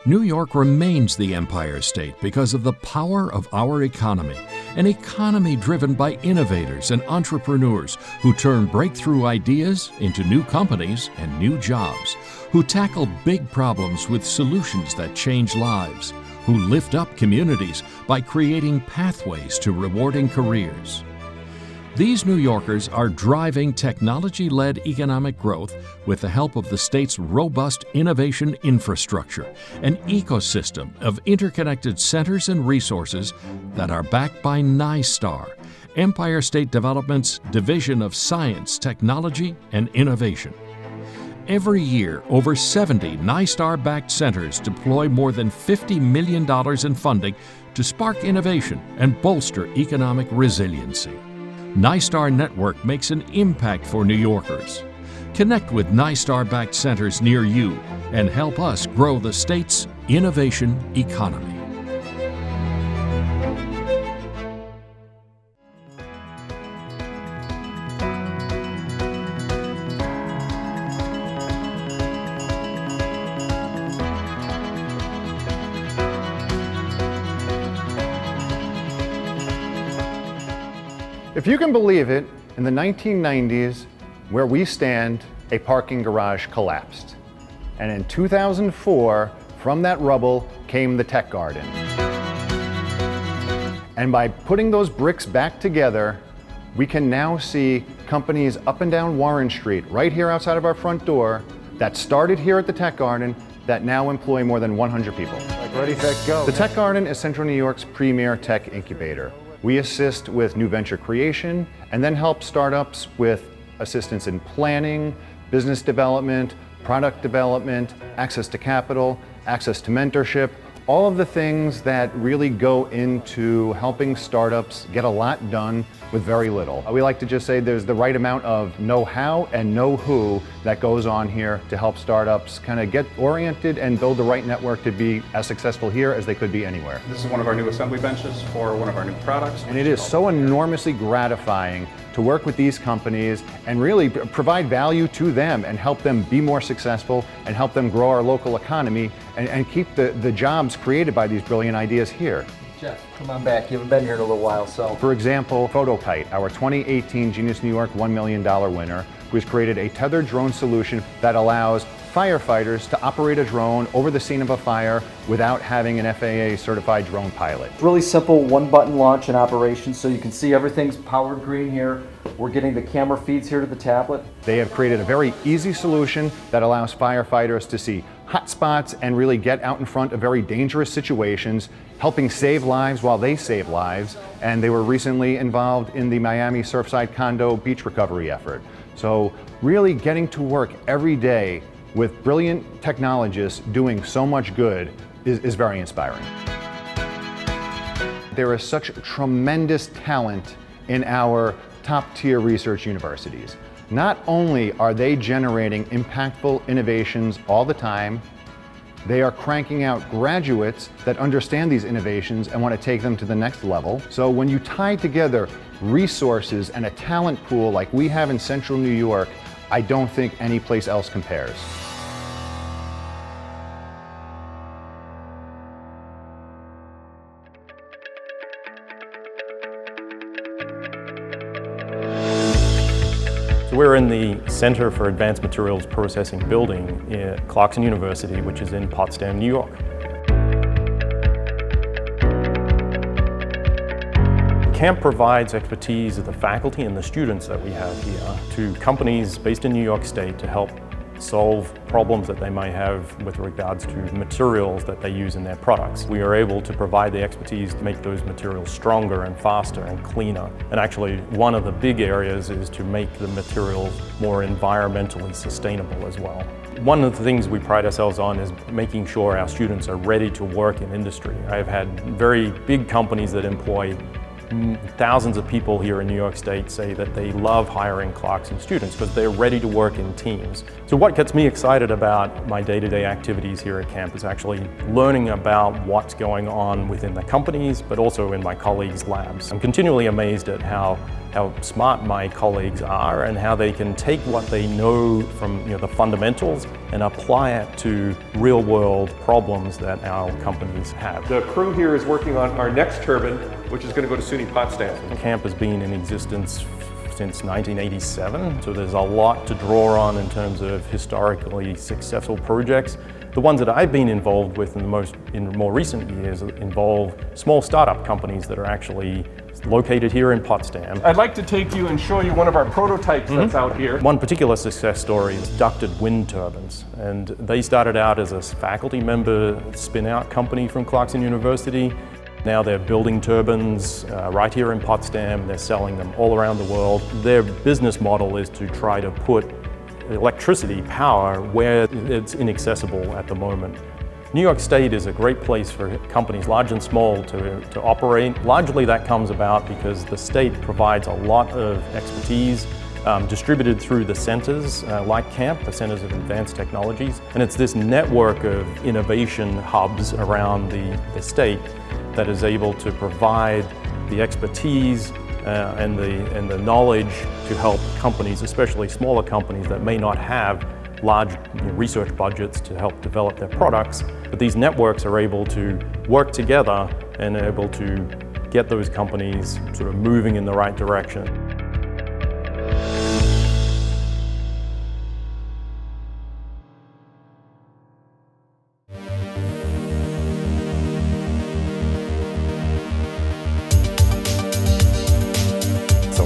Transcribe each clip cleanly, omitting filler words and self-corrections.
New York remains the Empire State because of the power of our economy, an economy driven by innovators and entrepreneurs who turn breakthrough ideas into new companies and new jobs, who tackle big problems with solutions that change lives, who lift up communities by creating pathways to rewarding careers. These New Yorkers are driving technology-led economic growth with the help of the state's robust innovation infrastructure, an ecosystem of interconnected centers and resources that are backed by NYSTAR, Empire State Development's Division of Science, Technology, and Innovation. Every year, over 70 NYSTAR-backed centers deploy more than $50 million in funding to spark innovation and bolster economic resiliency. NYSTAR Network makes an impact for New Yorkers. Connect with NYSTAR-backed centers near you and help us grow the state's innovation economy. If you can believe it, in the 1990s, where we stand, a parking garage collapsed. And in 2004, from that rubble came the Tech Garden. And by putting those bricks back together, we can now see companies up and down Warren Street, right here outside of our front door, that started here at the Tech Garden, that now employ more than 100 people. Like ready, set, go. The Tech Garden is Central New York's premier tech incubator. We assist with new venture creation and then help startups with assistance in planning, business development, product development, access to capital, access to mentorship, all of the things that really go into helping startups get a lot done with very little. We like to just say there's the right amount of know-how and know-who that goes on here to help startups kind of get oriented and build the right network to be as successful here as they could be anywhere. This is one of our new assembly benches for one of our new products. And it is so enormously gratifying to work with these companies and really provide value to them and help them be more successful and help them grow our local economy and keep the jobs created by these brilliant ideas here. Jeff, come on back. You haven't been here in a little while, so. For example, PhotoKite, our 2018 Genius New York $1 million winner, who has created a tethered drone solution that allows firefighters to operate a drone over the scene of a fire without having an FAA certified drone pilot. Really simple one-button launch and operation, so you can see everything's powered green here. We're getting the camera feeds here to the tablet. They have created a very easy solution that allows firefighters to see hot spots and really get out in front of very dangerous situations, helping save lives while they save lives. And they were recently involved in the Miami Surfside Condo beach recovery effort. So really getting to work every day with brilliant technologists doing so much good is very inspiring. There is such tremendous talent in our top-tier research universities. Not only are they generating impactful innovations all the time, they are cranking out graduates that understand these innovations and want to take them to the next level. So when you tie together resources and a talent pool like we have in Central New York, I don't think any place else compares. We're in the Center for Advanced Materials Processing building at Clarkson University, which is in Potsdam, New York. CAMP provides expertise of the faculty and the students that we have here to companies based in New York State to help solve problems that they may have with regards to materials that they use in their products. We are able to provide the expertise to make those materials stronger and faster and cleaner. And actually, one of the big areas is to make the materials more environmentally sustainable as well. One of the things we pride ourselves on is making sure our students are ready to work in industry. I've had very big companies that employ thousands of people here in New York State say that they love hiring Clarkson students because they're ready to work in teams. So what gets me excited about my day-to-day activities here at camp is actually learning about what's going on within the companies, but also in my colleagues' labs. I'm continually amazed at how how smart my colleagues are and how they can take what they know from the fundamentals and apply it to real-world problems that our companies have. The crew here is working on our next turbine, which is going to go to SUNY Potsdam. The camp has been in existence since 1987, so there's a lot to draw on in terms of historically successful projects. The ones that I've been involved with in more recent years involve small startup companies that are actually located here in Potsdam. I'd like to take you and show you one of our prototypes that's out here. One particular success story is ducted wind turbines, and they started out as a faculty member spin-out company from Clarkson University. Now they're building turbines right here in Potsdam. They're selling them all around the world. Their business model is to try to put electricity power where it's inaccessible at the moment. New York State is a great place for companies, large and small, to operate. Largely that comes about because the state provides a lot of expertise distributed through the centers like CAMP, the Centers of Advanced Technologies. And it's this network of innovation hubs around the state that is able to provide the expertise and the knowledge to help companies, especially smaller companies that may not have large research budgets to help develop their products. But these networks are able to work together and able to get those companies sort of moving in the right direction.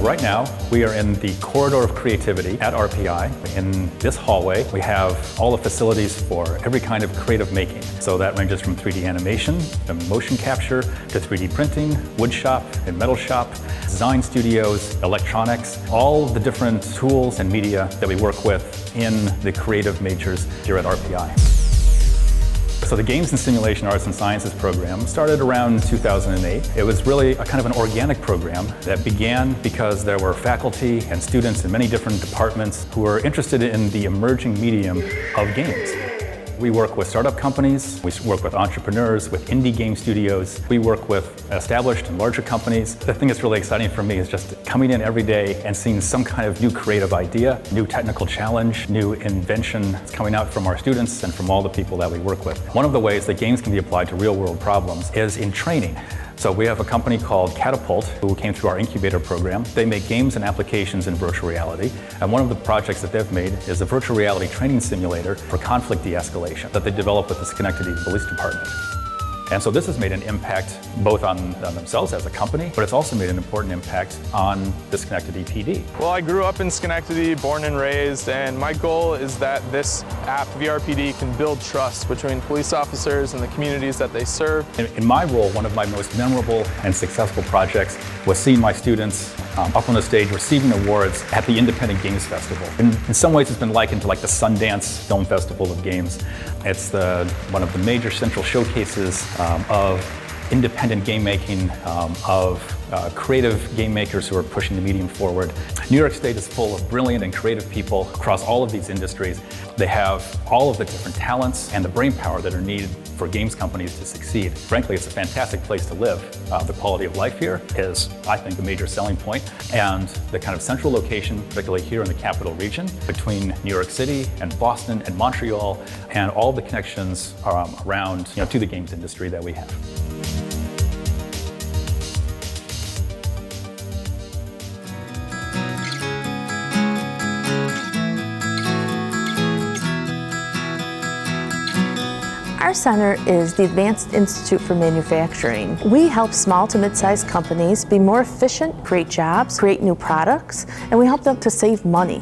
Right now, we are in the corridor of creativity at RPI. In this hallway, we have all the facilities for every kind of creative making. So that ranges from 3D animation, from motion capture, to 3D printing, wood shop and metal shop, design studios, electronics, all the different tools and media that we work with in the creative majors here at RPI. So the Games and Simulation Arts and Sciences program started around 2008. It was really a kind of an organic program that began because there were faculty and students in many different departments who were interested in the emerging medium of games. We work with startup companies, we work with entrepreneurs, with indie game studios, we work with established and larger companies. The thing that's really exciting for me is just coming in every day and seeing some kind of new creative idea, new technical challenge, new invention that's coming out from our students and from all the people that we work with. One of the ways that games can be applied to real-world problems is in training. So we have a company called Catapult who came through our incubator program. They make games and applications in virtual reality. And one of the projects that they've made is a virtual reality training simulator for conflict de-escalation that they developed with the Schenectady Police Department. And so this has made an impact both on themselves as a company, but it's also made an important impact on the Schenectady PD. Well, I grew up in Schenectady, born and raised, and my goal is that this app, VRPD, can build trust between police officers and the communities that they serve. In my role, one of my most memorable and successful projects was seeing my students up on the stage receiving awards at the Independent Games Festival. In some ways, it's been likened to like the Sundance Film Festival of Games. It's one of the major central showcases of independent game making, of creative game makers who are pushing the medium forward. New York State is full of brilliant and creative people across all of these industries. They have all of the different talents and the brain power that are needed for games companies to succeed. Frankly, it's a fantastic place to live. The quality of life here is, I think, a major selling point. And the kind of central location, particularly here in the capital region, between New York City and Boston and Montreal, and all the connections around to the games industry that we have. Our center is the Advanced Institute for Manufacturing. We help small to mid-sized companies be more efficient, create jobs, create new products, and we help them to save money.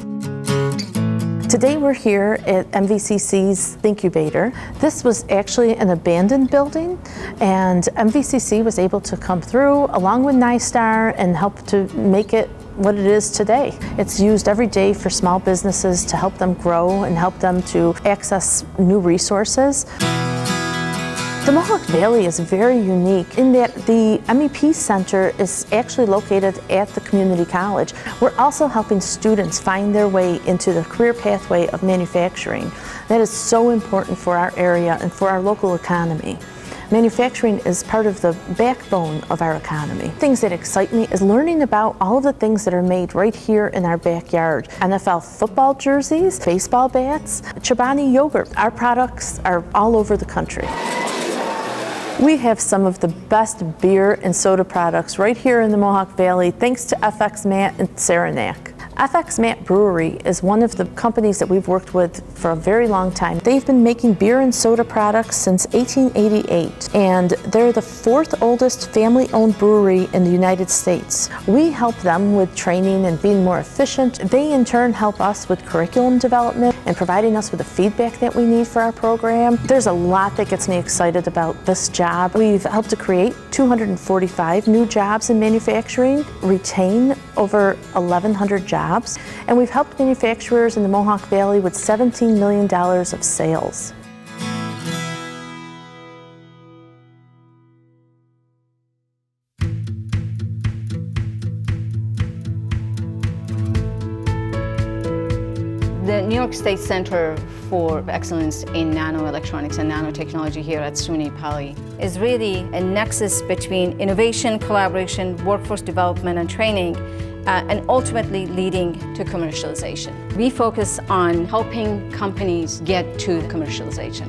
Today we're here at MVCC's incubator. This was actually an abandoned building, and MVCC was able to come through along with NYSTAR and help to make it what it is today. It's used every day for small businesses to help them grow and help them to access new resources. The Mohawk Valley is very unique in that the MEP Center is actually located at the community college. We're also helping students find their way into the career pathway of manufacturing. That is so important for our area and for our local economy. Manufacturing is part of the backbone of our economy. Things that excite me is learning about all of the things that are made right here in our backyard. NFL football jerseys, baseball bats, Chobani yogurt. Our products are all over the country. We have some of the best beer and soda products right here in the Mohawk Valley thanks to FX Matt and Saranac. FX Matt Brewery is one of the companies that we've worked with for a very long time. They've been making beer and soda products since 1888, and they're the fourth oldest family-owned brewery in the United States. We help them with training and being more efficient. They in turn help us with curriculum development and providing us with the feedback that we need for our program. There's a lot that gets me excited about this job. We've helped to create 245 new jobs in manufacturing, retain over 1,100 jobs, and we've helped manufacturers in the Mohawk Valley with $17 million of sales. The New York State Center for Excellence in Nanoelectronics and Nanotechnology here at SUNY Poly is really a nexus between innovation, collaboration, workforce development and training, and ultimately leading to commercialization. We focus on helping companies get to commercialization.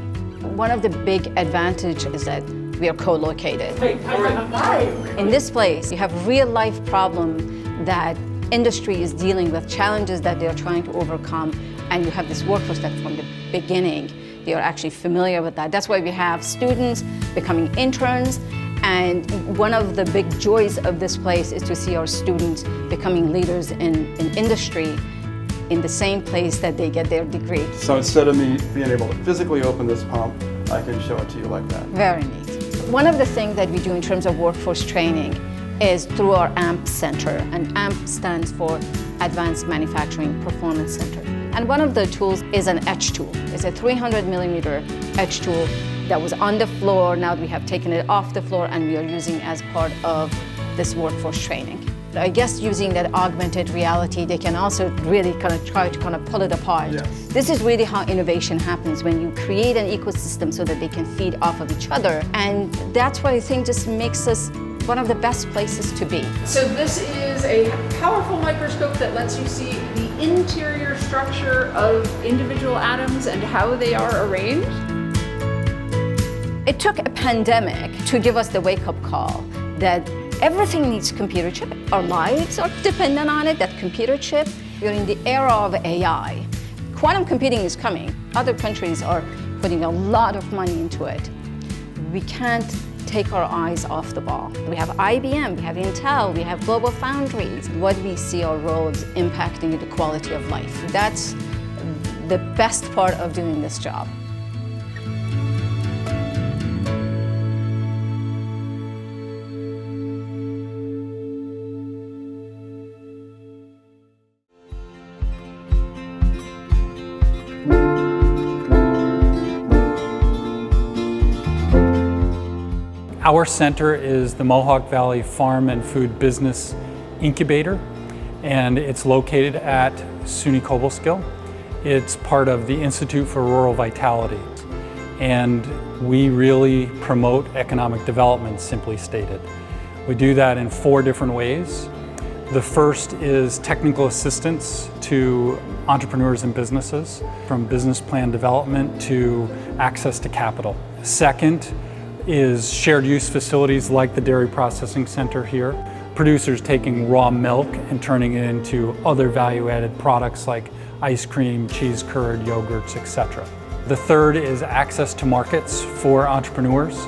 One of the big advantages is that we are co-located. In this place, you have real-life problem that industry is dealing with, challenges that they're trying to overcome, and you have this workforce that from the beginning, they are actually familiar with that. That's why we have students becoming interns, and one of the big joys of this place is to see our students becoming leaders in industry in the same place that they get their degree. So instead of me being able to physically open this pump, I can show it to you like that. Very neat. One of the things that we do in terms of workforce training is through our AMP Center, and AMP stands for Advanced Manufacturing Performance Center. And one of the tools is an etch tool. It's a 300 millimeter etch tool that was on the floor. Now we have taken it off the floor and we are using as part of this workforce training. I guess using that augmented reality, they can also really try to pull it apart. Yes. This is really how innovation happens, when you create an ecosystem so that they can feed off of each other. And that's what I think just makes us one of the best places to be. So this is a powerful microscope that lets you see the interior structure of individual atoms and how they are arranged. It took a pandemic to give us the wake-up call that everything needs computer chip. Our lives are dependent on it, that computer chip. We're in the era of AI. Quantum computing is coming. Other countries are putting a lot of money into it. We can't take our eyes off the ball. We have IBM, we have Intel, we have Global Foundries. What we see our role is impacting the quality of life. That's the best part of doing this job. Our center is the Mohawk Valley Farm and Food Business Incubator, and it's located at SUNY Poly. It's part of the Institute for Rural Vitality, and we really promote economic development, simply stated. We do that in 4 different ways. The first is technical assistance to entrepreneurs and businesses, from business plan development to access to capital. Second is shared use facilities like the dairy processing center here. Producers taking raw milk and turning it into other value-added products like ice cream, cheese curd, yogurts, etc. The third is access to markets for entrepreneurs.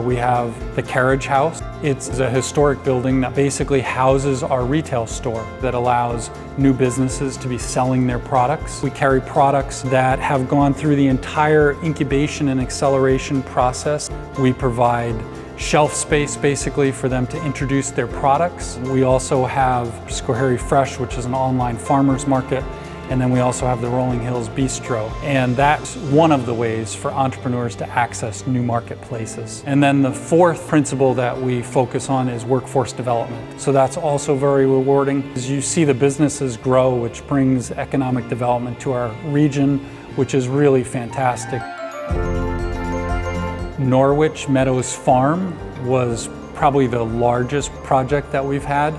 We have the Carriage House. It's a historic building that basically houses our retail store that allows new businesses to be selling their products. We carry products that have gone through the entire incubation and acceleration process. We provide shelf space basically for them to introduce their products. We also have Schoharie Fresh, which is an online farmers market. And then we also have the Rolling Hills Bistro. And that's one of the ways for entrepreneurs to access new marketplaces. And then the fourth principle that we focus on is workforce development. So that's also very rewarding. As you see the businesses grow, which brings economic development to our region, which is really fantastic. Norwich Meadows Farm was probably the largest project that we've had,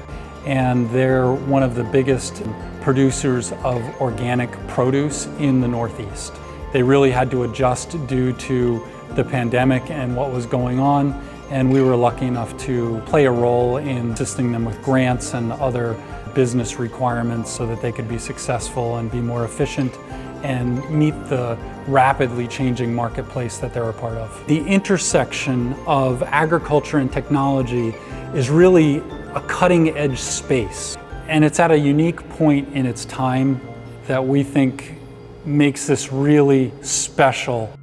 and they're one of the biggest producers of organic produce in the Northeast. They really had to adjust due to the pandemic and what was going on, and we were lucky enough to play a role in assisting them with grants and other business requirements so that they could be successful and be more efficient and meet the rapidly changing marketplace that they're a part of. The intersection of agriculture and technology is really a cutting-edge space, and it's at a unique point in its time that we think makes this really special.